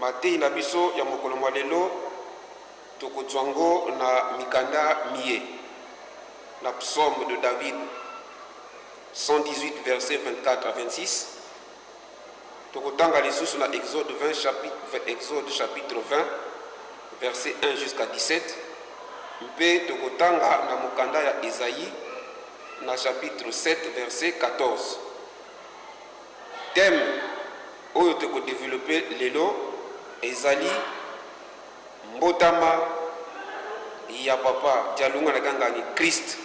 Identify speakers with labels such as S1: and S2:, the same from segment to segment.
S1: Matei na biso ya mokolo mwa lelo tokozwango na mikanda miye na psaume de David 118 versets 24 à 26. Tokotanga lisusu na Exode chapitre 20 verset 1 jusqu'à 17. Mpe tokotanga na mokanda ya Esaïe na chapitre 7 verset 14. Thème oyo tokodévelopper lelo ezali mbotama ya papa tialunga na kangani Christ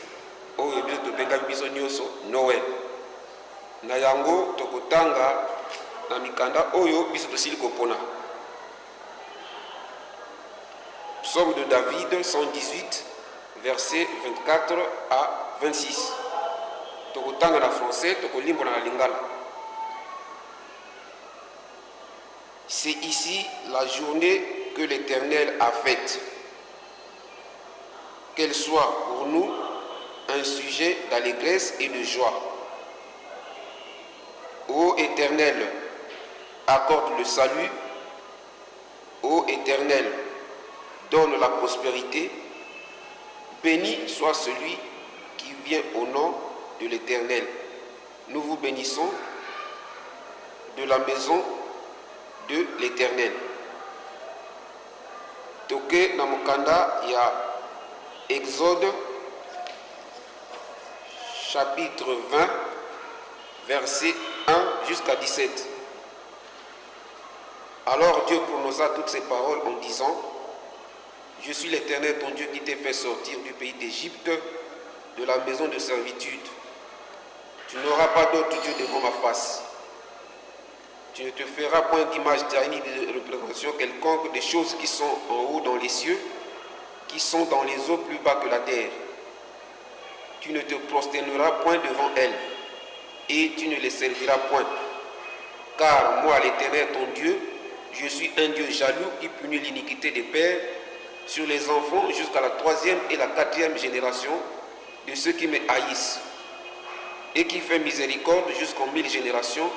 S1: oyo biso tobenga biso nyonso Noël. Na yango tokotanga na mikanda oyo biso tosili kopona. Psaume de David 118 verset 24 à 26. Tokotanga na français, tokolimbo na lingala. C'est ici la journée que l'Éternel a faite. Qu'elle soit pour nous un sujet d'allégresse et de joie. Ô Éternel, accorde le salut. Ô Éternel, donne la prospérité. Béni soit celui qui vient au nom de l'Éternel. Nous vous bénissons de la maison de l'Éternel. Toke na mokanda ya Exode chapitre 20 verset 1 jusqu'à 17. Alors Dieu prononça toutes ces paroles en disant: Je suis l'Éternel ton Dieu qui t'ai fait sortir du pays d'Égypte, de la maison de servitude. Tu n'auras pas d'autre Dieu devant ma face. Tu ne te feras point d'image taillée ni de représentation quelconque des choses qui sont en haut dans les cieux, qui sont dans les eaux plus bas que la terre. Tu ne te prosterneras point devant elles, et tu ne les serviras point. Car moi, l'Éternel ton Dieu, je suis un Dieu jaloux qui punit l'iniquité des pères sur les enfants jusqu'à la 3e et la 4e génération de ceux qui me haïssent, et qui fait miséricorde jusqu'en 1000 générations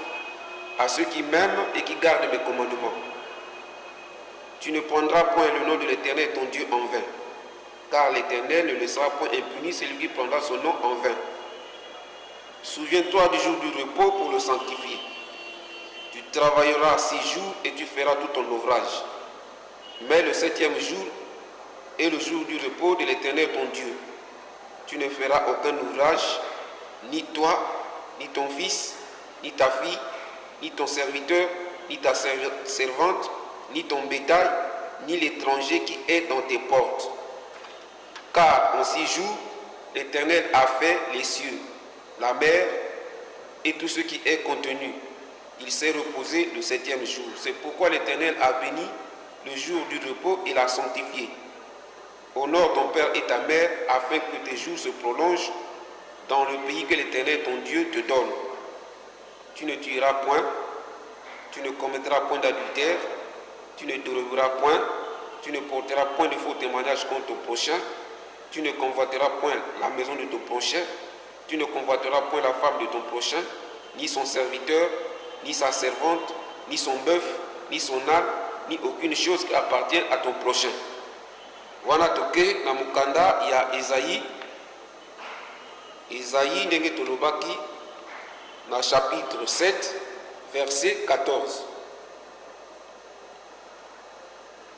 S1: à ceux qui m'aiment et qui gardent mes commandements. Tu ne prendras point le nom de l'Éternel ton Dieu en vain, car l'Éternel ne laissera point impuni celui qui prendra son nom en vain. Souviens-toi du jour du repos pour le sanctifier. Tu travailleras 6 jours et tu feras tout ton ouvrage. Mais le 7e jour est le jour du repos de l'Éternel ton Dieu. Tu ne feras aucun ouvrage, ni toi, ni ton fils, ni ta fille, ni ton serviteur, ni ta servante, ni ton bétail, ni l'étranger qui est dans tes portes. Car en 6 jours, l'Éternel a fait les cieux, la mer et tout ce qui est contenu. Il s'est reposé le 7e jour. C'est pourquoi l'Éternel a béni le jour du repos et l'a sanctifié. Honore ton père et ta mère, afin que tes jours se prolongent dans le pays que l'Éternel ton Dieu te donne. Tu ne tueras point, tu ne commettras point d'adultère, tu ne déroberas point, tu ne porteras point de faux témoignages contre ton prochain, tu ne convoiteras point la maison de ton prochain, tu ne convoiteras point la femme de ton prochain, ni son serviteur, ni sa servante, ni son bœuf, ni son âne, ni aucune chose qui appartient à ton prochain. Wana toke na mukanda ya Esaïe. Esaïe ndenge tolobaki na chapitre 7 verset 14.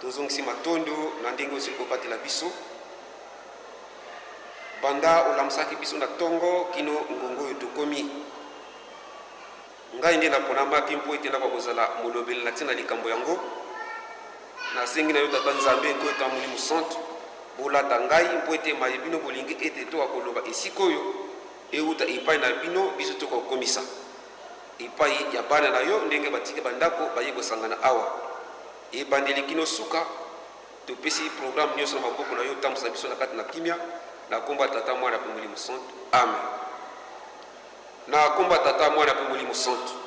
S2: tozongisi matondo na ndenge osili kobatela biso banda olamusaki biso na tongo kino ngongo oyo tokomi ngai nde naponamaki mpo ete ndako kozala molobeli na ntina likambo yango nasengi na yo tata nzambe ko eta molimo santo bolata ngai mpo ete maye bino bolingi ete toka koloba esika oyo euta epai na bino biso toka kokomisa epai ya bana na yo ndenge batiki bandako baye kosangana awa ebandeli kino suka topesi programme nyonso na maboko na yo tambusa biso na kati na kimia na komba tata mwana pe molimo santo amen na komba tata mwana pe molimo santo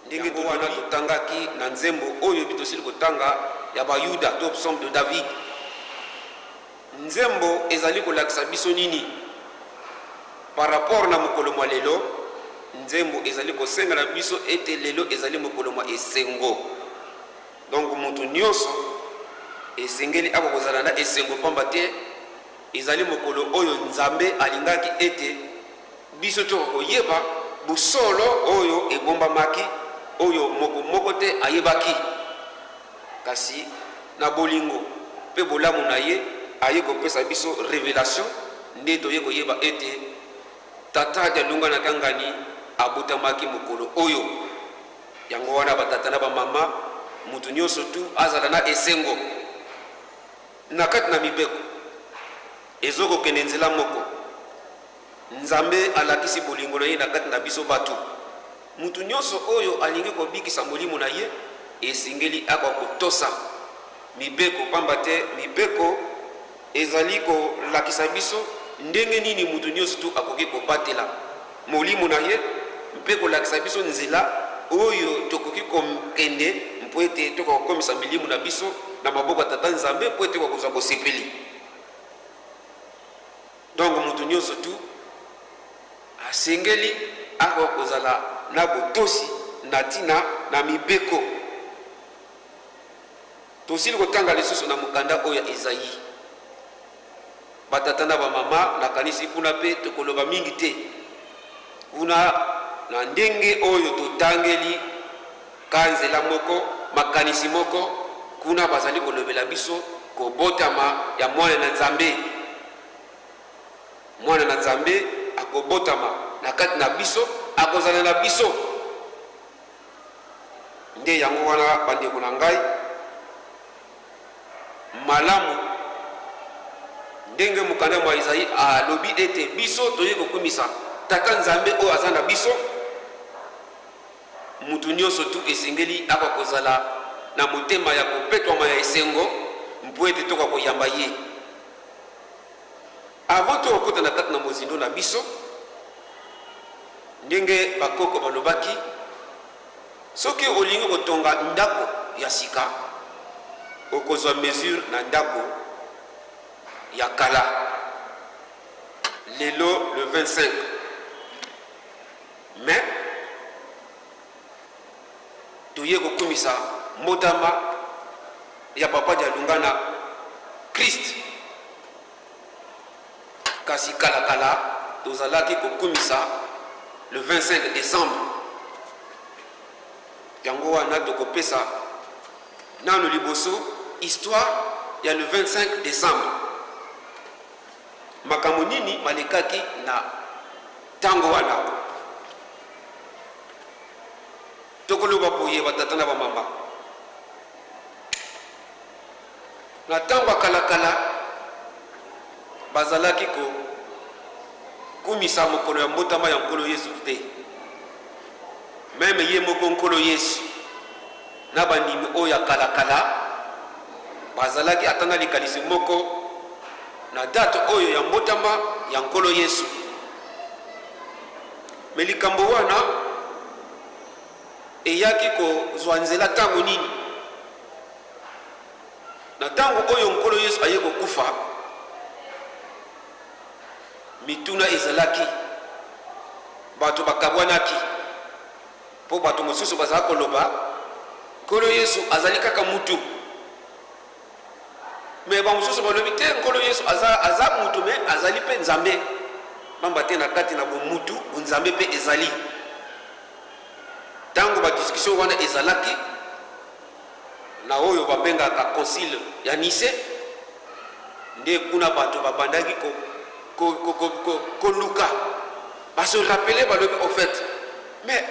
S2: ndenge towana totangaki na nzembo oyo bitosili kotanga ya bayuda to psaume de David nzembo ezali kolakisa biso nini par rapport na mokolo mwa lelo nzembo ezali kosenga na biso ete lelo ezali mokolo mwa esengo donc mutu nyonso esengeli akokozala na esengo pamba te ezali mokolo oyo nzambe alingaki ete biso tokoyeba busolo oyo ebombamaki oyo moko te ayebaki kasi na bolingo pe bolamu na ye aye kopesa biso révélation nde toye koyeba ete tata jalunga na kangani abutamaki mokolo oyo yango wana batata na bamama mutu nyonso tu azala na esengo na kati na mibeko ezokokende nzela moko nzambe alakisi bolingo na ye na kati na biso bato mutu nyonso oyo alingi kobikisa molimo na ye esengeli akokotosa mibeko pamba te mibeko ezali kolakisa biso ndenge nini mutu nyonso tu akoki kobatela molimo na ye mpe kolakisa biso nzela oyo tokoki kokende mpo ete tokokomisa milimo na biso na maboko ya tata nzambe mpo ete kokozwa bosepeli donc mutu nyonso tu asengeli akokozala na botosi na ntina na mibeko tosili kotanga lisusu na mokanda oyo ya Ezayi batata na bamama nakanisi kuna mpe tokoloba mingi te kuna na ndenge oyo totangeli kanzela moko makanisi moko kuna bazali kolobela biso kobotama ya mwana na nzambe mwana na nzambe akobotama na kati na biso akozala na biso nde yango wana bandeko na ngai malamu ndenge mokanda mwa Ezayi alobi ete biso toye kokumisa tata nzambe oyo aza na biso mutu nyonso tu esengeli akokozala na motema ya kopetwama ya esengo mpo ete toka koyamba ye avant tokokota na kati na mozindo na biso ndenge bakoko balobaki soki olingi kotonga ndako ya sika okozwa mesure na ndako ya kala lelo le 25 mais toye kokumisa mbotama ya papa Jalunga na Christ kasi kala tozalaki kokumisa le 25 décembre yango wana tokopesa nano liboso histoire ya le 25 décembre makambo nini malekaki na tango wana tokoloba boye batata na bamama na tango kala bazalaki kumisa mokolo ya mbotama ya nkolo Yesu te meme ye moko nkolo Yesu na bandimi oyo ya kala bazalaki atanga likalisi moko na date oyo ya mbotama ya nkolo Yesu me likambo wana eyaki kozwa nzela tango nini na tango oyo nkolo Yesu aye kokufa mituna ezalaki bato bakabwanaki po bato mosusu bazala koloba nkolo Yesu azali kaka mutu me bamosusu balobi te nkolo Yesu aza mutu me azali pe nzambe bamba te na kati na bomutu nzambe pe ezali tango ba discussion wana ezalaki na oyo babengaka concile ya Nice nde kuna bato babandaki koluka baso rappeler balobi au fait mais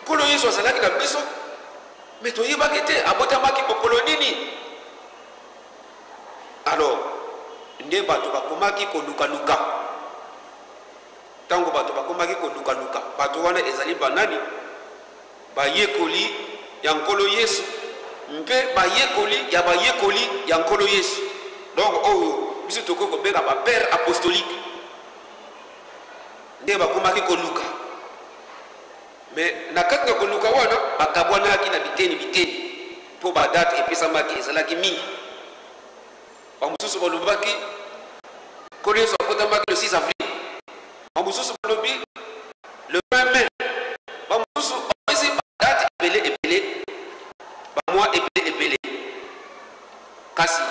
S2: nkolo Yesu azalaki na biso mais toyebaki te abotamaki mokolo nini. Alors nde bato bakomaki kolukaluka. Tango bato bakomaki kolukaluka bato wana ezali banani bayekoli ya nkolo Yesu mpe bayekoli ya bayekoli ya nkolo Yesu. Donc oyo biso toko kobenga ba père apostolique nde bakomaki koluka. Mais na kati na koluka wana bakabwanaki na biteni po badate epesamaki ezalaki mingi. Bamususu balobaki nkolo Yesu abotamaki le 6 avril. Bamususu balobi le 20 mai. Bamususu oisi badate ebele bamwa ebele kasi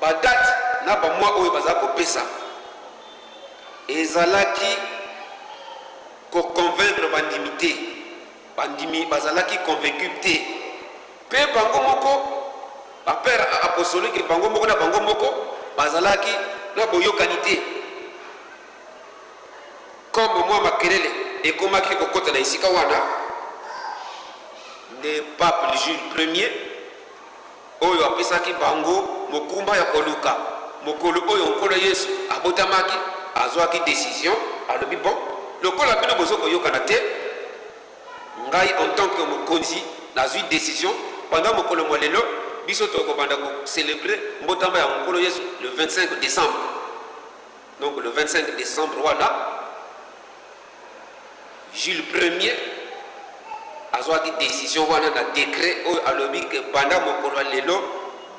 S2: badate na bamwa oyo baza kopesa ezalaki ko convaincre bandimi te, bandimi bazalaki convaincu te pe bango moko ba père apostolique bango moko na bango moko bazalaki na boyokani te. Comme moi makelele ekomaki kokota na esika wana nde pape Jules Ier oyo apesaki bango mokumba ya koluka mokolo oyo nkolo Yesu abotamaki azwaki décision alobi bon lokola bino bozoko yokana te ngai en tant que mokonzi nazwi décision pendant mokolo molelo biso tokobanda ko célébrer mbotamba ya nkolo Yesu le 25 décembre. Donc le 25 décembre wana Jules Ier azwaki décision wana na décret oyo alobi ke banda mokolo lelo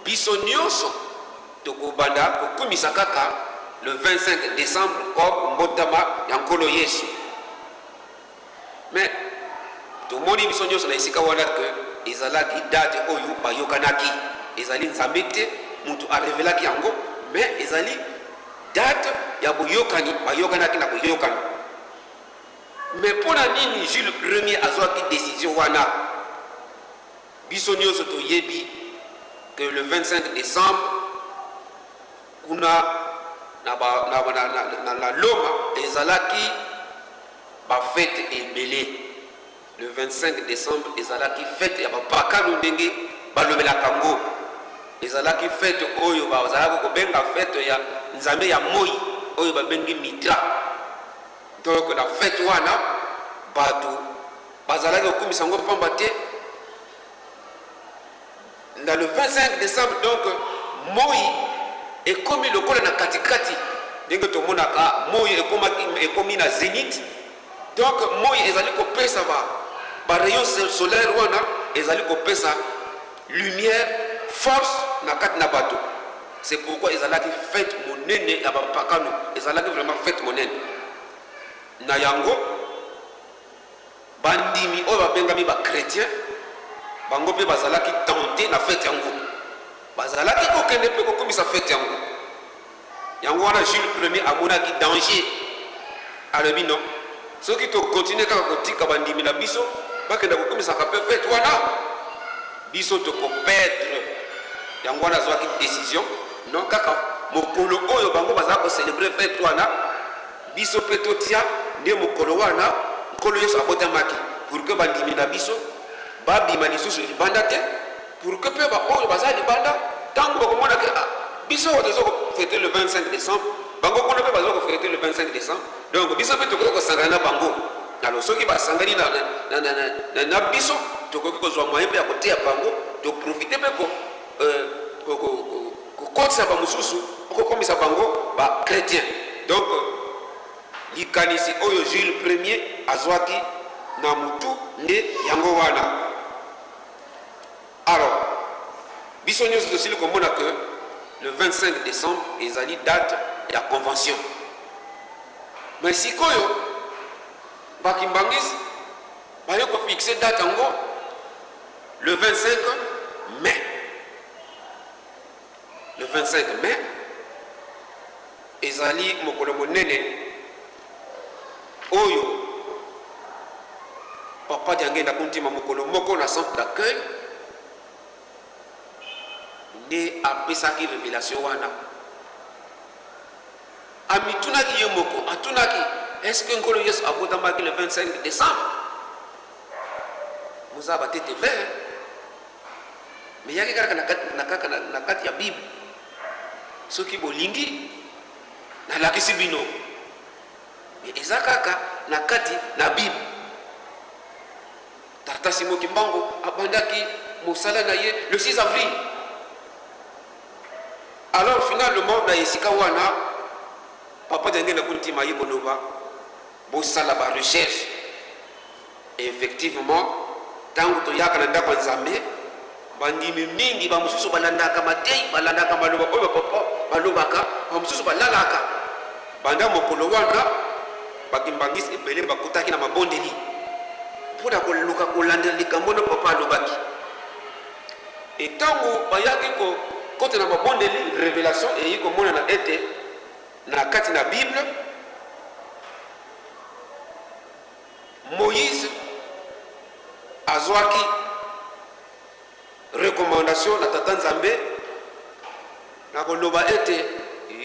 S2: biso nyonso tokobanda kokumisa kaka le 25 décembre comme mbotama ya nkolo Yesu. Mais tomoni biso nyonso na esika wana ke ezalaki date oyo bayokanaki ezali nzambe te mutu arevelaki yango mais ezali date ya boyokani bayokanaki na boyokani. Mais pona nini Jules Ier azwaki décision wana biso nyonso toyebi que le 25 décembre kuna na Loma ezalaki ba fête ebele. Le 25 décembre ezalaki fête ya bapakano ndenge balobela kango ezalaki fête oyo bazalaki kobenga fête ya nzambe ya moi oyo babengi Mitra. Donc la fête wana bato bazalaki kokumisa ngo pamba te dans le 25 décembre. Donc moi ekomi lokola na katikati ndenge tomonaka moi ekomi na zénith. Donc moi ezali kopesa ba rayon solaire wana ezali kopesa lumière force na kati na bato. C'est pourquoi ezalaki fête monene ya bapakano ezalaki vraiment fête monene na yango bandimi oyo babengami ba chrétien bango pe bazalaki tenté na fête yango bazalaki kokende pe kokomisa fête yango wana Jules Ier amonaki danger alobi non soki to continuer kaka kotika bandimi na biso bakenda kokomisa ka pe fête wana biso to ko perdre yango wana azwaki décision non kaka mokolo oyo bango bazala ko célébrer fête wana biso pe totia nde mokolo wana nkolo Yesu abotamaki pour que bandimi na biso babima lisusu libanda te pour que pe ba oyo bazala libanda tango bakomona ke biso tozo fêter le 25 décembre bango kuna pe bazo fêter le 25 décembre. Donc biso pe tokoki kosangana na bango alors soki basangani na biso tokoki kozwa moyen pe ya koteya bango to profiter pe kokotisa bamosusu okokomisa bango ba chrétien. Donc likanisi oyo Jules Ier azwaki na mutu nde yango wana. Alors biso nyonso tosili komona que le 25 décembre ezali date ya convention. Mais sikoyo bakimbangisi bayo ko fixer date yango le 25 mai. Le 25 mai ezali mokolo monene oyo papa diange na kuntima mokolo moko na centre d'accueil nde apesaki révélation wana. Amitunaki ye moko, atunaki, est-ce que nkolo Yesu abotamaki le 25 décembre? Muzaba tete vert. Mais yaki kaka na kati ya Bible. Soki bolingi na lakisi bino. Mais eza kaka na kati na Bible. Tata Simo Kimbangu abandaki mosala na ye le 6 avril. Alors finalement na esika wana papa denge na kuntima ye koloba bo sala ba recherche. Et effectivement tangu to yaka na ndako nzambe bandimi mingi ba mususu balandaka matei balandaka maloba oyo papa balobaka ba mususu balalaka banda mokolo wana bakimbangisi ebele bakutaki na mabondeli mpona koluka kolandela likambo na papa alobaki. Etango bayaki kote na mabondeli révélation eyi komona na ete na kati na Bible Moïse azwaki recommandation na tata Nzambe na koloba ete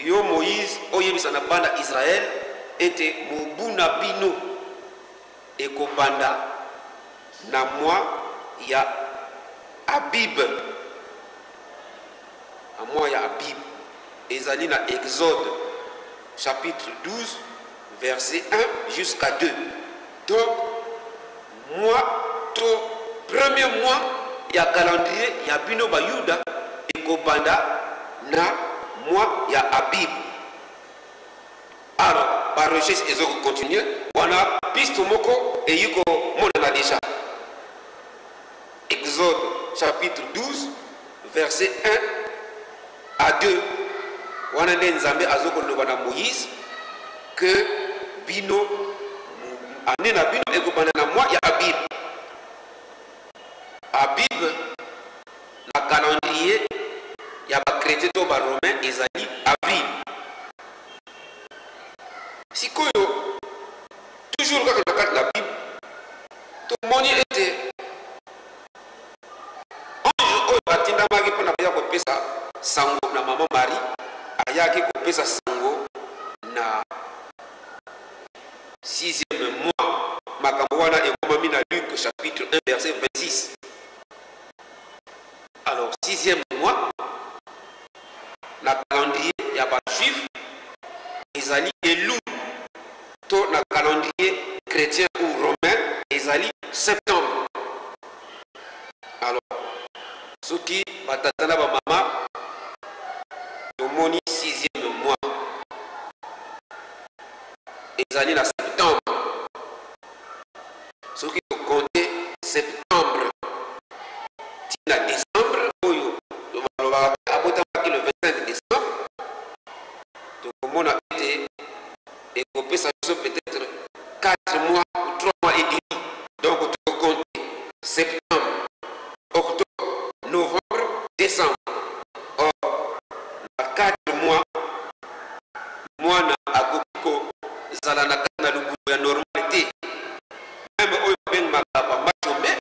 S2: yo Moïse oyebisa na bana Israël ete mobuna bino ekobanda na mwa ya Abib. À moi ya Abib. Ezali na Exode chapitre 12 verset 1 jusqu'à 2. Donc premier mois ya calendrier ya bino ba Yuda ekobanda na mois ya Abib. Alors par recherche ezo continuer wana piste moko eyiko mona na déjà. Exode chapitre 12 verset 1 à 2. Wana nde Nzambe azokoloba na Moïse que bino ane na bino ekobanda na mois ya Abib. Abib na calendrier ya ba chrétien to ba romain ezali avril. Sikoyo toujours kaka na kati la Bible to moni ete ange oyo atindamaki mpona koya kopesa sango na mama Marie ayaki kopesa sango na 6e mois. Makambo wana ekomami na Luc chapitre 1 verset 26. Alors 6e mois na calendrier ya ba juif ezali Elul, to na calendrier chrétien ou romain ezali septembre. Alors soki batata na ba mama tomoni 6e mois ezali na septembre. Soki to compter septembre tina décembre oyo tomaloba abotamaki le 25 décembre tokomona ete ekopesa biso peut-être 4 mois ou 3 mois et demi. Donc to compter septembre, octobre, novembre, décembre. Or na 4 mois mwana akokiko zala na kana lubu ya normalité. Même oyo ben makaba machombe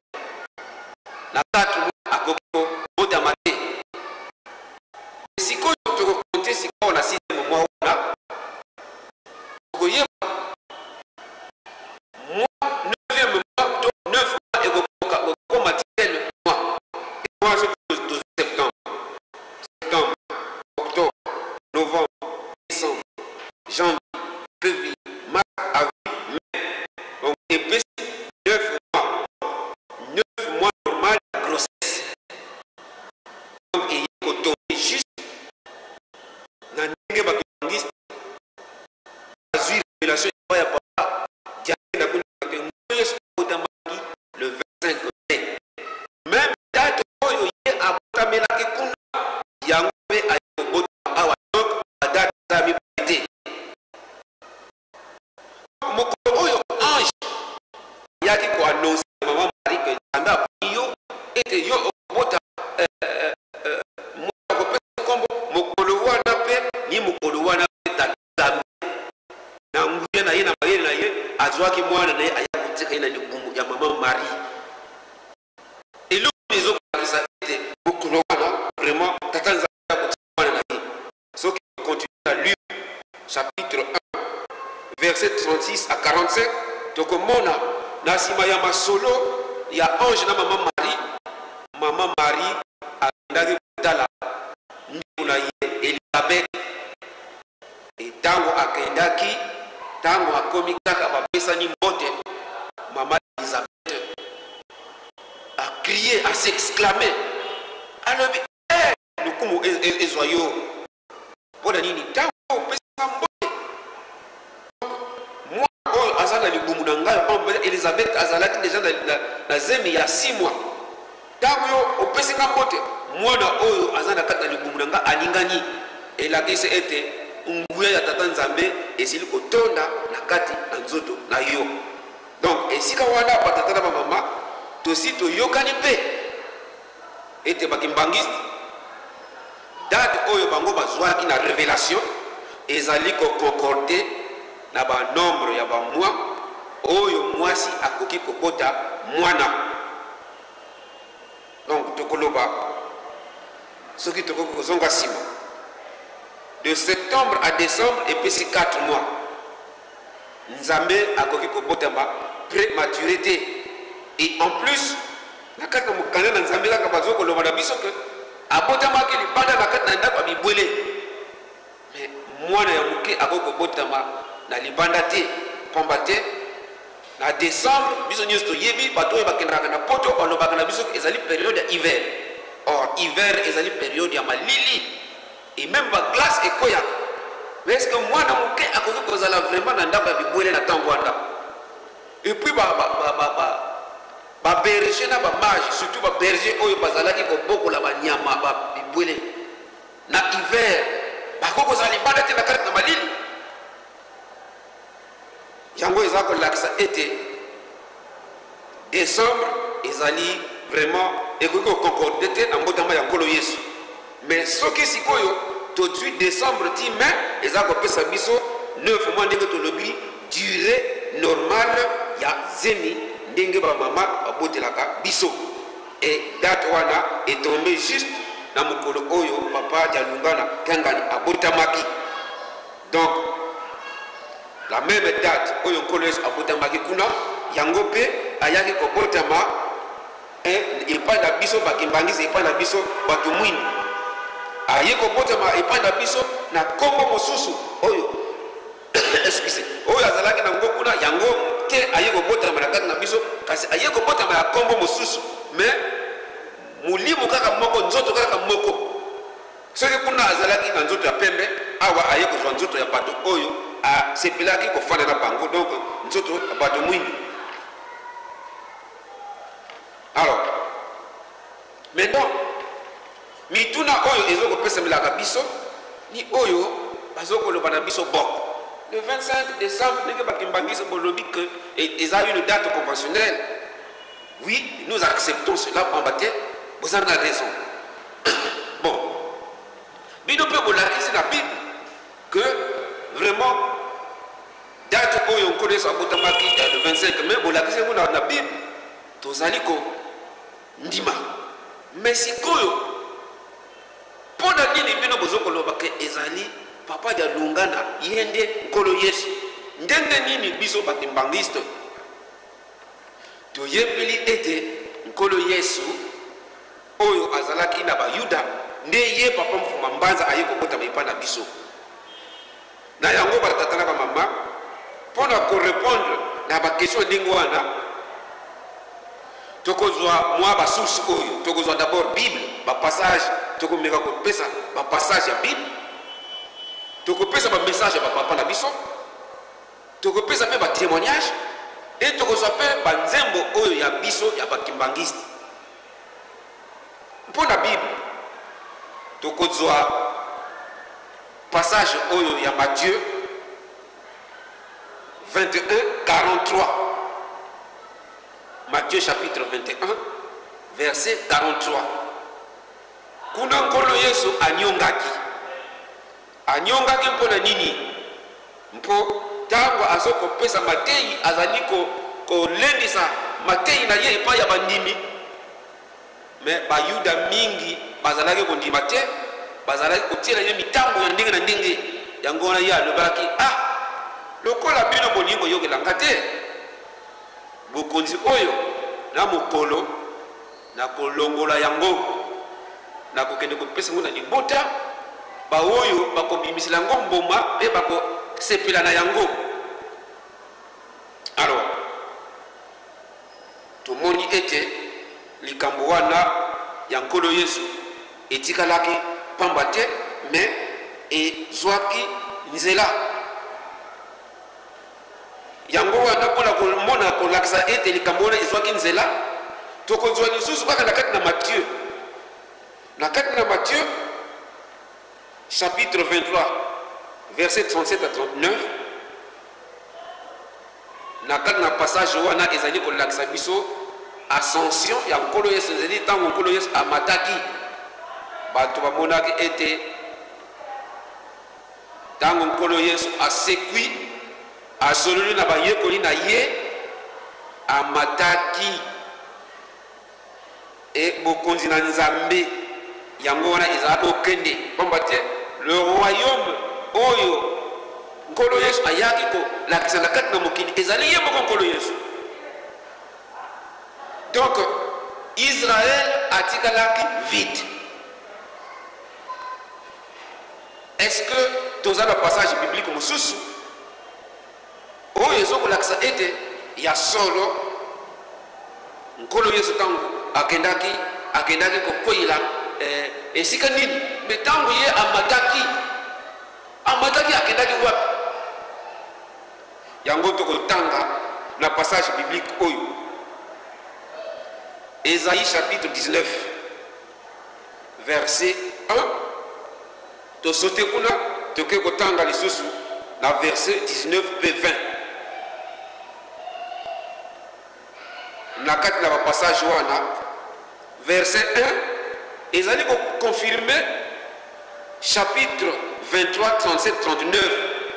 S2: na 4 mois akokiko bota mate. Sikoyo to compter sikoyo na 6e mois wana koyeba mois 9e mois to 9 mois ekokoka ko matiel mois. Et moi je 12 septembre. verset 36 à 47 tokomona na nsima ya masolo ya ange na mama Marie akendaki kotala ndeko na ye Elisabeth. Ntango akendaki, ntango akomi kaka bapesani mbote, mama Elisabeth a crié, a s'exclamé, alobi lukumu ezwa yo mpona nini ntango opesaka mbote mwana oyo aza na libumu na ngai. Elisabeth azalaki deja na zemi ya 6 mois. Ntango yo opesaka mbote mwana oyo aza na kati na libumu na ngai aningani, elakisi ete nguya ya tata nzambe esili kotonda na kati na nzoto na yo. Donc esika wana batata na bamama tosi toyokani mpe ete bakimbangiste date oyo bango bazwaki na révélation ezali koconcorde na banombre ya bamwa oyo mwasi akoki kobota mwana. Donc tokoloba soki tokoki kozonga nsima de septembre à décembre epesi 4 mois nzambe akoki kobotama prématurité. Et en plus na kati na mokanda na nzambe kaka bazokoloba na biso ke abotamaki libanda na kati na ndako ya bibwele, mais mwana ya moke akoki kobotama na libanda te, pamba te na décembre biso nyonso toyebi bato oyo bakendaka na poto balobaka na biso ezali période ya hiver. Or hiver ezali période ya malili et même baglace ekoyaka. Mais est-ce que mwana moke akoki kozala vraiment na ndako ya bibwele na ntango wana? Et puis berger na mage, surtout berger oyo bazalaki kobokola banyama bibwele na hiver bakoki kozala libanda te na kati na malili. Yango eza kolakisa ete décembre ezali vraiment ekoki koconcorde te na mbotama ya nkolo Yesu. Mais soki sikoyo tozwi décembre ti mai eza kopesa biso 9 mois ndenge tolobi durée normale ya zemi ndenge bamama babotelaka biso. Et date wana etombe juste na mokolo oyo papa Dialungana Kangani abotamaki. Donc la même date oyo nkolo Yesu abotamaki kuna yango mpe ayaki kobotama epai na biso bakimbangisi, epai na biso bato mwini, aye kobotama epai na biso na kombo mosusu oyo excuse oyo azalaki na ngo kuna yango te aye kobotama na kati na biso, kasi aye kobotama ya kombo mosusu, mais mulimo kaka moko, nzoto kaka moko. Soki kuna azalaki na nzoto ya pembe, awa aye kozwa nzoto ya bato oyo asepelaki kofanda na bango, donc nzoto ya bato mwini. Alors maintenant mituna oyo ezokopesamelaka biso ni oyo bazokoloba na biso bon le 25 décembre ndenge bakimbangisi bolobi que eza une date conventionnelle. Oui, nous acceptons cela, en bataille, vous en avez raison. Bon, bino pe bolakisi na Bible que vraiment date oyo on connaît sa botamaki le 25 mai bolakisi na Bible tozali ko ndima. Mais sikoyo pona nini bino bozokoloba ke ezali papa Dialungana yende nkolo Yesu, ndenge nini biso bakimbangiste toyebeli ete nkolo Yesu oyo azalaki na bayuda nde ye papa mfuma mbanza aye kobotama epai na biso. Na yango batata na bamama mpona korépondre na baquestion ndenge wana tokozwa mwa basource oyo tokozwa d'abord Bible, bapassage tokomeka kopesa bapassage ya Bible, tokopesa bamessage ya bapapa na biso, tokopesa mpe batémoignage, e tokozwa mpe banzembo oyo ya biso ya bakimbangiste. Mpo na Bible tokozwa passage oyo ya Matthieu 21:43. Matthieu chapitre 21 verset 43. Kuna nkolo Yesu anyongaki mpona nini? Mpo tango azokopesa mateyi azali kolendisa mateyi na ye epai ya bandimi, mais bayuda mingi bazalaki kondima te, bazalaki kotiela ye mitambo ya ndenge na ndenge. Yango wana ye alobaki lokola bino bolingi boyokelanga te bokonzi oyo na mokolo na kolongola yango na kokende kopesa ngo na libota baoyo bakobimisela yango mboma mpe bakosepela na yango. Alors tomoni ete likambo wana ya nkolo Yesu etikalaki pamba te me ezwaki nzela yango wana mpona komona kolakisa ete likambo wana ezwaki nzela tokozwa lisusu kaka na kati na Matthieu. Na kati na Matthieu chapitre 23 verset 37 à 39 na kati na passage wana ezali kolakisa biso ascension ya nkolo Yesu. Ezali ntango nkolo Yesu amataki bato bamonaki ete ntango nkolo Yesu asekwi asololi na bayekoli na ye amataki e bokonzi na Nzambe yango wana ezalaki okende pamba te le royaume oyo nkolo Yesu ayaki kolakisa na kati na mokili ezali ye moko nkolo Yesu. Donc Israël atikalaki vide. Est-ce que toza na passage biblique mosusu oyo ezokolakisa ete ya solo nkolo Yesu ntango akendaki kokweyela esika nini me ntango ye amataki akendaki wapi? Yango tokotanga na passage biblique oyo Ésaïe chapitre 19 verset 1 tosote kuna toke kotanga lisusu na verset 19 pe 20 na kati na passage wana verset 1 ezali ko confirmer chapitre 23 37 39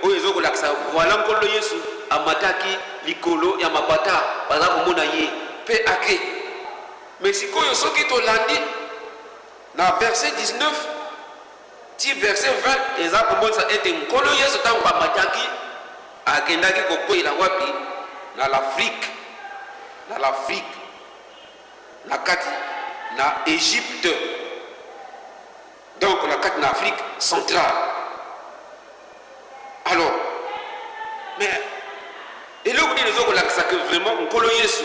S2: oyo ezokolakisa voilà nkolo Yesu amataki likolo ya mabata baza komona ye pe ake. Mais sikoyo soki tolandi na verset 19 ti verset 20 eza komonisa ete nkolo Yesu ntango amataki akendaki kokweyela wapi? Na l'Afrique na kati na Égypte, donc na kati na Afrique centrale. Alors mais eloko nini ezokolakisa ke vraiment nkolo Yesu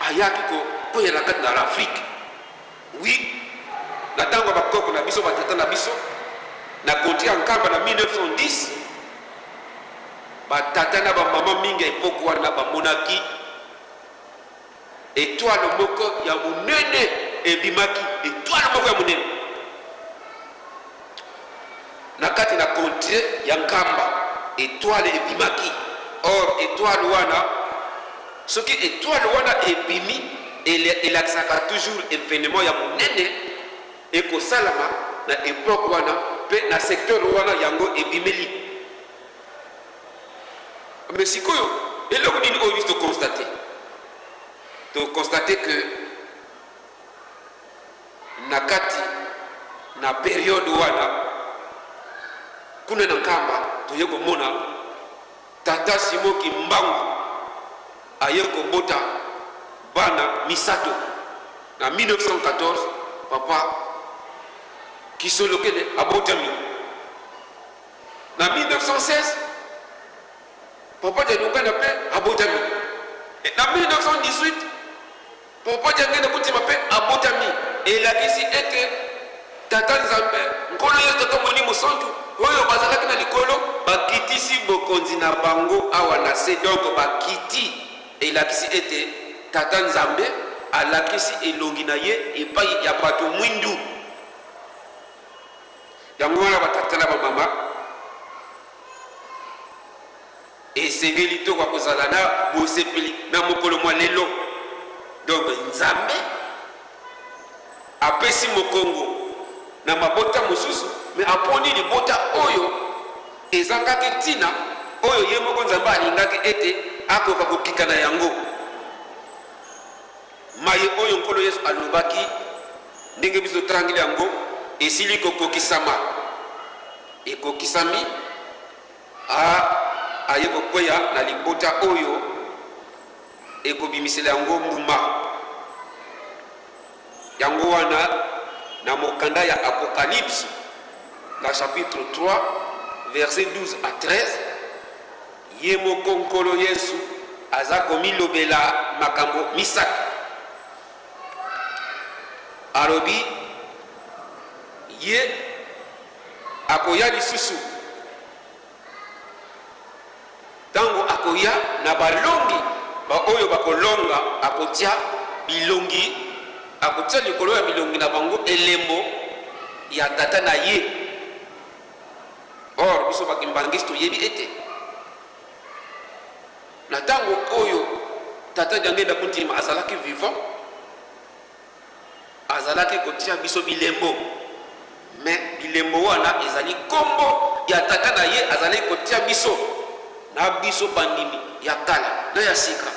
S2: ayaki kokweyela kati na l'Afrique? Oui, na ntango bakoko na biso batata na biso na konti ya nkamba na 1910 batata na bamama mingi ya epoke wana bamonaki étoile moko ya monene ebimaki, étoile moko ya monene na kati na konti ya nkamba, étoile ebimaki. Or étoile wana soki étoile wana ebimi elakisaka toujours événement ya monene ekosalama na époque wana pe na secteur wana yango ebimeli. Mais sikoyo eloko nini oyo biso tokonstate que na kati na période wana kuna na nkamba toye komona tata Simoki Mbangu aye kobota bana misato na 1914 papa Kisolokele abotami. Na 1916 papa Janungana pe abotami. Na 1918 papa Jangena Kutima pe abotami. Elakisi ete tata Nzambe nkolo Yesu tata moni musantu oyo bazalaki na likolo bakitisi bokonzi na bango awa na se, donc bakiti elakisi ete tata Nzambe alakisi elongi na ye epai ya bato mwindu. Yango wana batata na bamama esengeli to kwa kozala na bosepeli na mokolo mwa lelo. Donc Nzambe apesi mokongo na mabota mosusu, mais aponi libota oyo ezangaki ntina oyo ye moko Nzambe alingaki ete akoka kokika na yango. Maye oyo nkolo Yesu alobaki ndenge biso trangile yango esili kokokisama ekokisami aye kokweya na libota oyo ekobimisela yango mbuma yango wana na mokanda ya Apocalypse la chapitre 3 verset 12 à 13 ye moko nkolo Yesu aza komilobela makambo misaka alobi ye akoya lisusu tango akoya na balongi ba oyo bakolonga akotia bilongi akotia likolo ya bilongi na bango elembo ya tata na ye or biso bakimbangisi toyebi ete na tango oyo tata jangenda kuntima azalaki vivant azalaki kotia biso bilembo mais bilembo wana ezali kombo ya tata na ye azali kotia biso na biso bandimi ya kala na ya sika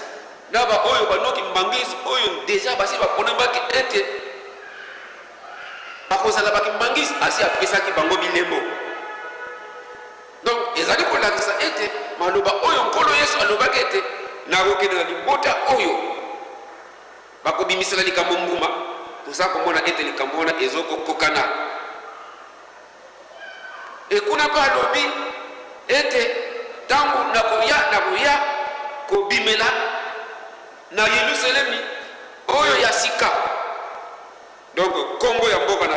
S2: na ba oyo banoki mbangisi oyo deja basi bapona baki ete bakozala baki mbangisi asi apesaki bango bilembo donc ezali kolakisa ete maloba oyo nkolo Yesu alobaki ete nakokende na libota oyo bakobimisela likambo mbuma toza komona ete likambo wana ezokokokana ekuna pa alobi ete tango nakoya kobimela na Yerusalemi oyo ya sika donc kombo ya mboka na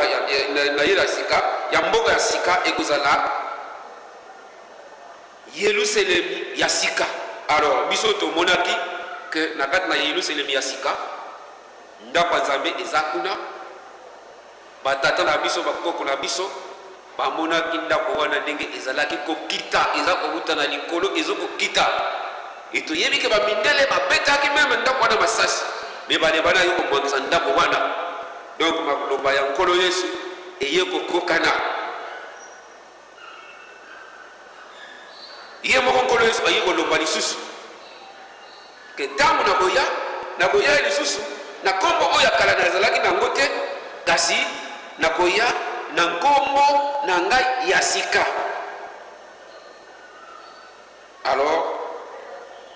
S2: ye ya sika ya mboka ya sika ekozala Yerusalemi ya sika. Alors biso tomonaki que na kati na Yerusalemi ya sika ndako nzambe eza kuna batata na biso bakoko na biso bamonaki ndako wana ndenge ezalaki kokita eza kobuta na likolo ezokokita etoyebi ke bamindele babetaki meme ndako wana masasi me bane bana yo kobongisa ndako wana donc maloba ya nkolo Yesu eye kokokana ye moko nkolo Yesu aye koloba lisusu ke ntango nakoya lisusu na kombo oyo ya kala nazalaki nango te kasi nakoya na nkombo na ngai ya sika. Alors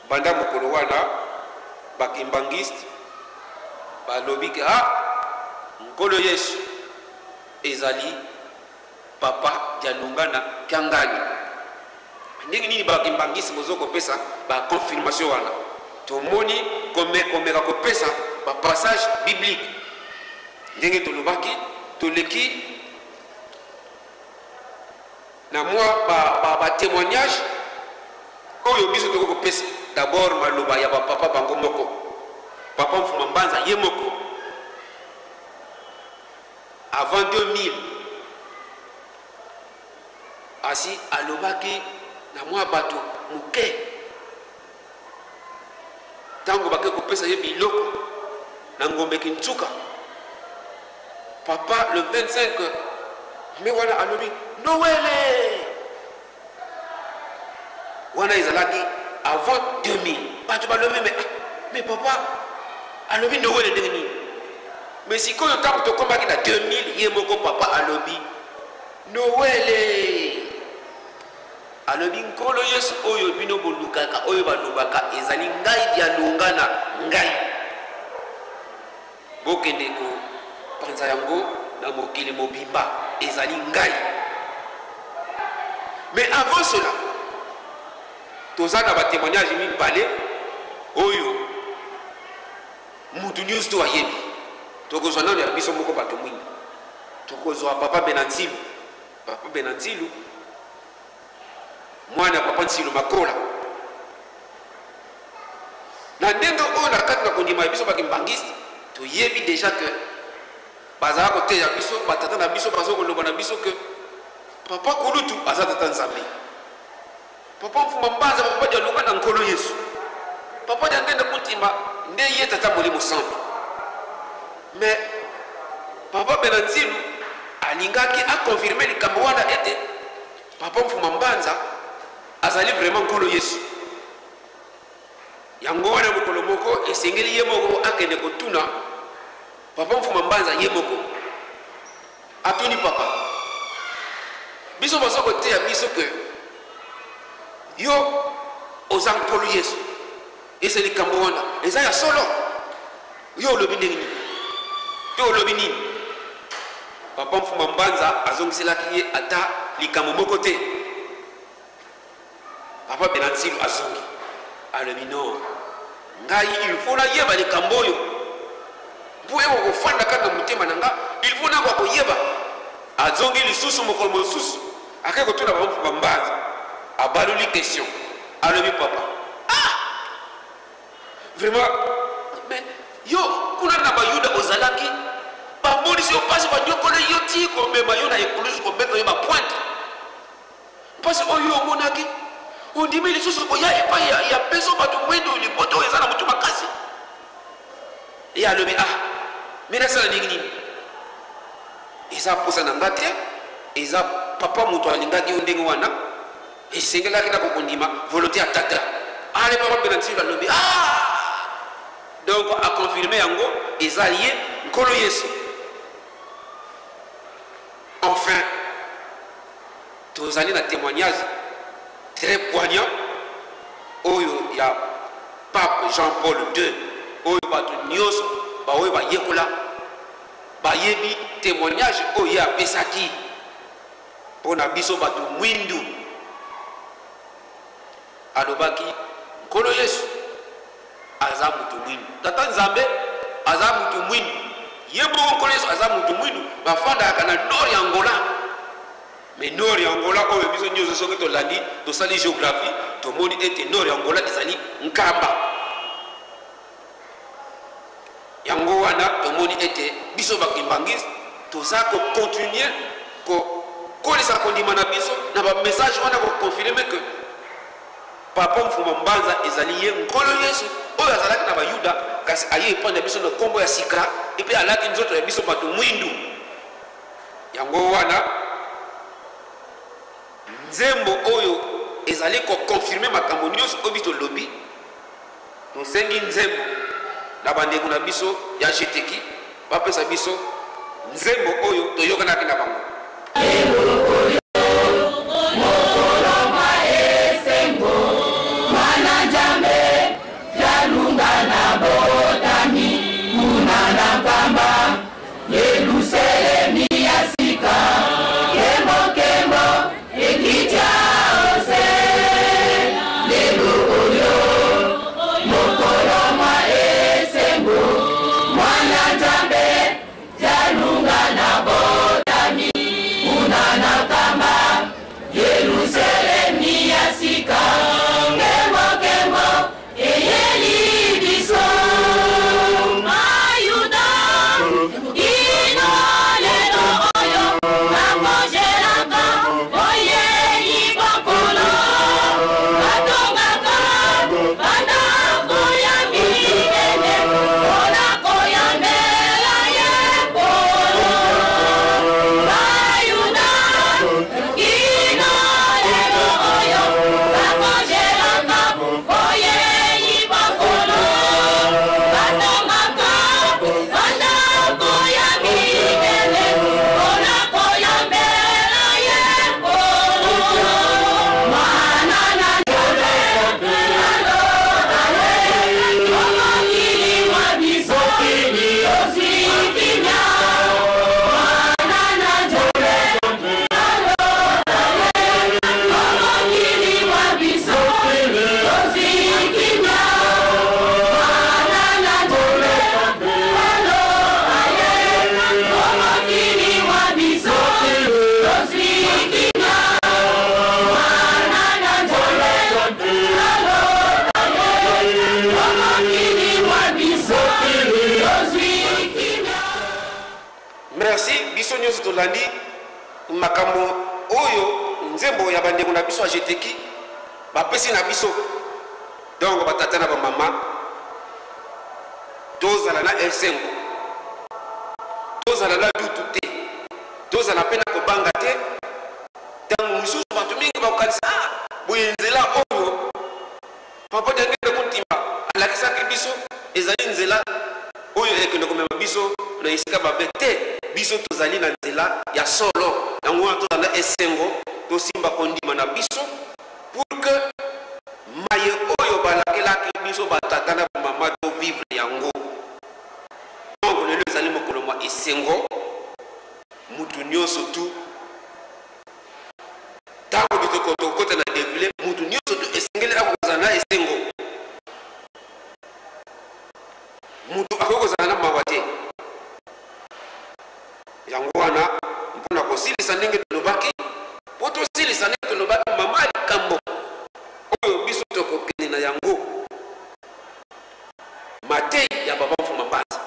S2: banda mokolo wana bakimbangiste balobi ke nkolo Yesu ezali papa dialungana kiangani ndenge nini bakimbangiste bozokopesa ba confirmation wana tomoni komeka kopesa ba passage biblique ndenge tolobaki toleki na moi ba témoignage oyo biso tokopesa d'abord maloba ya ba papa bango moko papa Mfuma Mbanza ye moko avant 2000 asi alobaki na moi bato muke tango bake kopesa ye biloko na ngombe Kintsuka papa le 25 mais wana alobi Noël wana ezalaki avant 2000 bato balobi mais papa alobi Noël ndenge nini mais sikoyo tango tokombaki na 2000 ye moko papa alobi Noël alobi nkolo Yesu oyo bino bolukaka oyo balobaka ezali ngai dialungana ngai bokende ko panza yango na mokili mobimba ezali ngai. Mais avant cela toza na ba témoignage mibale oyo mutu nyonso to ayebi tokozwa nano ya biso moko bato mwingi tokozwa papa Benantilu mwana papa Nsilu Makola na ndenge oyo na kati na kondima ya biso bakimbangiste toyebi déjà que bazala koteya biso batata na biso bazokoloba na biso que papa Kulutu aza tata Nzambe papa Mfuma Mbanza papa dialunga na nkolo Yesu papa diangenda kuntima nde ye tata Molimo Santu mais papa Benantilu alingaki akonfirme likambo wana ete papa Mfuma Mbanza azali vraiment nkolo Yesu yango wana mokolo moko esengeli ye moko akende kotuna papa Mfuma Mbanza ye moko atuni papa biso baso koteya biso ke yo oza nkolo Yesu ese likambo wana eza ya solo yo olobi ndenge nini to olobi nini papa Mfuma Mbanza azongiselaki ye ata likambo moko te papa Benansilu azongi alobi non ngai il faut na yeba likambo oyo mpo ewa kofanda kaka na motema na nga il faut na koyeba azongi lisusu mokolo mosusu akei kotuna papa Mfuma Mbanza abaluli question alobi papa vraiment mais yo kuna na bayuda ozalaki bamolisi yo mpasi banyokolo yo ti komema yo na ekulusu kobeta yo bapointe mpasi oyo omonaki ondimi lisusu koya epai ya peso bato mwendo lipoto oyo eza na motu makasi ye alobi mina sala ndenge nini eza posa na nga te eza papa moto alingaki yo ndenge wana esengelaki na kokondima volonté ya tata ale papa Benansilu alobi donc a confirmé yango eza ye nkolo Yesu. Enfin tozali na témoignage très poignant oyo ya pape Jean-Paul II oyo bato nyonso baoyo bayekola bayebi témoignage oyo apesaki mpona biso bato mwindu alobaki nkolo Yesu aza mutu mwindu tata Nzambe aza mutu mwindu ye moko nkolo Yesu aza mutu mwindu bafandaka na nord ya Angola mais nord ya Angola oyo biso nyonso soki tolandi tosali géographie tomoni ete nord ya Angola ezali nkamba yango wana tomoni ete biso bakimbangisi toza kocontinue kokolisa kondima na biso na bamessage wana koconfirme ke papa Mfuma Mbanza ezali ye nkolo Yesu oyo azalaki na bayuda kasi aye epanda biso na kombo ya sika epe alaki nzoto ya biso bato mwindu yango wana nzembo oyo ezali koconfirme makambo nyonso oyo biso tolobi tosengi nzembo na bandeko na biso ya jeteki bapesa biso nzembo oyo toyokanaki na bango tolandi makambo oyo nzembo ya bandeko na biso ajeteki bapesi na biso donc batata na bamama tozala na esengo tozala na dutu te tozala mpe na kobanga te ntango mosusu bato mingi bakokanisa boye nzela oyo papa dengende kontimba alakisaki biso ezali nzela oyo ekende komema biso na esika mabe te biso tozali na nzela ya solo yango wana tozala na esengo tosimba kondima na biso pour que maye mutu nyonso tu tango bitokota na défilé mutu nyonso tu esengeli akozala na esengo mutu akozala na mawa te yango wana mpona kosilisa ndenge tolobaki po tosilisa ndenge tolobaki mama likambo oyo biso tokokende na yango matei ya baba mfuma mbanza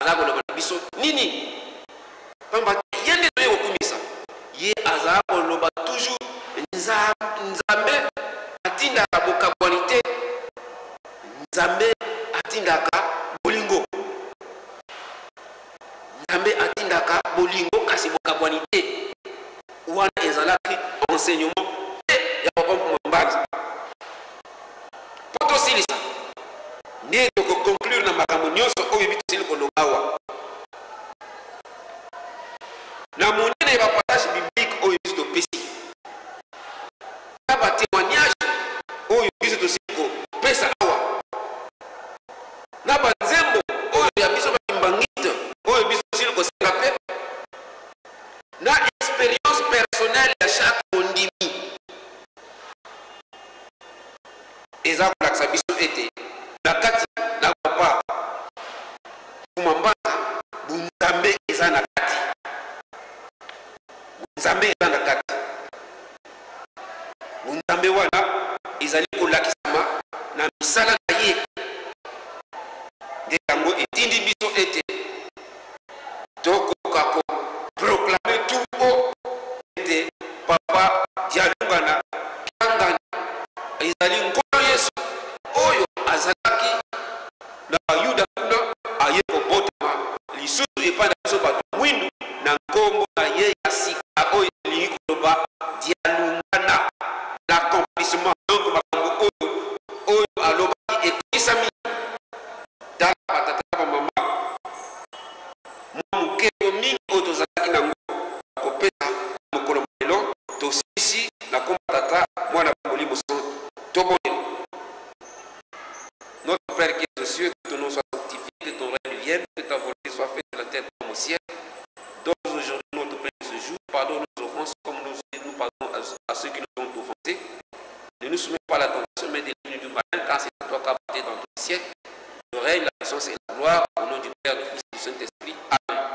S2: aza koloba na biso nini pamba ye nde toye kokumisa ye aza koloba toujours nzambe atindaka bokabwani te nzambe atindaka bolingo nzambe atindaka bolingo kasi bokabwani te wana ezalaki enseignement ya papa mfuma mbanza po tosilisa nde tokoconclure na makambo nyonso oyo yebi tosili koloba awa na monene ya bapassage biblique oyo biso topesi na batémoignage oyo biso tosili kopesa awa na banzembo oyo ya biso baimbangite oyo biso tosili kosenga mpe na expérience personnelle ya chaque mondimi eza kolakisa biso ete na kati na papa mfuma mbanza bunzambe eza na kati bunzambe eza na kati bunzambe wana ezali kolakisama na misala na ye nde yango etindi biso ete tokoka koproklame tuo ete papa dialungana kiangani ezali nkolo yesu oyo azalaki na bayuda kuna aye kobotama lisusu epai na biso bato mwindu na nkombo na ye ya sika oyo elingi koloba dialungana l'accomplissement donc makambo oyo alobaki ekomisami tala batata bamama mwa mokelo mingi oyo tozalaki nango kopesa mokolo lelo tosilisi na kombo tata mwana molimo santo tobonela. Notre Père qui est aux cieux, que ton nom soit sanctifié, que ton règne vienne, que ta volonté soit faite sur la terre comme au ciel. Donne aujourd'hui notre pain de ce jour, pardonne nos offenses comme nous pardonnons à ceux qui nous ont offensés. Ne nous soumets pas à la tentation, mais délivre-nous du malin, car c'est toi qui as porté dans tous les siècles le règne, la puissance et la gloire, au nom du Père, du Fils et du Saint-Esprit. Amen.